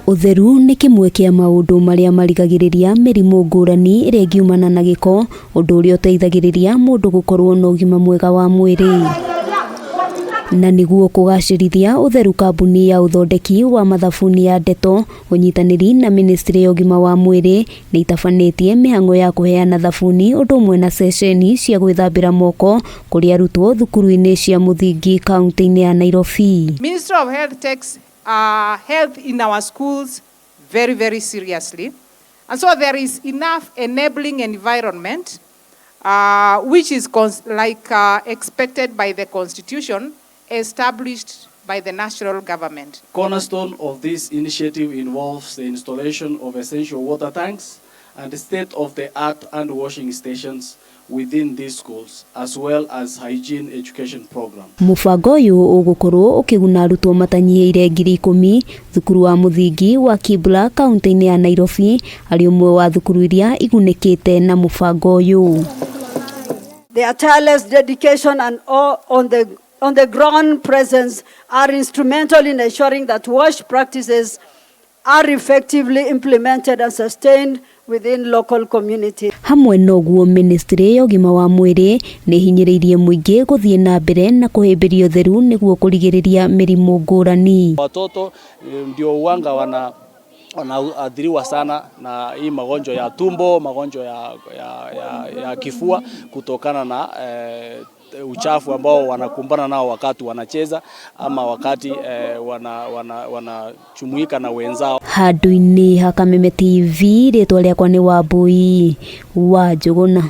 Utheru ni kimwe kia maundu maria marigagiriria mirimu ngurani iria ingiumana na giko, undu uria uteithagiriria mundu gukorwo na ugima mwega wa mwiri. Na niguo kugacirithia utheru, kambuni ya uthondeki wa mathabuni ya Dettol unyitaniri na ministry ya ugima wa mwiri ni itabanitie mihango ya kuheana thabuni undu umwe na CECENI cia gwithambira moko kuri arutwo thukuru-ini cia muthingi kaunti-ini ya Nairobi. Ministry of Health takes health in our schools very seriously, and so there is enough enabling environment which is expected by the constitution established by the national government. Cornerstone of this initiative involves the installation of essential water tanks and state-of-the-art hand washing stations within these schools, as well as hygiene education program. Mubango uyu ugukorwo ukiguna arutwo matanyihiire ngiri 10 thukuru wa muthingi wa Kibra kaunti-ini ya Nairobi, ari umwe wa thukuru iria igunikite na mubango uyu. Their tireless dedication and on the ground presence are instrumental in ensuring that WASH practices are effectively implemented and sustained within local community. Hamwe noguo ministry ya ugima wa mwiri ni hinyiriirie muingi guthie na mbere na kuhimbiria utheru niguo kurigiriria mirimu ngurani. Watoto ndio uwanga wanaathiriwa sana na hii magonjwa ya tumbo, magonjwa ya kifua kutokana na uchafu ambao wanakumbana nao wakati wanacheza ama wakati wanachumuika na wenzao. Handu-ini ha Kameme TV, ritwa riakwa ni Wambui wa Njuguna.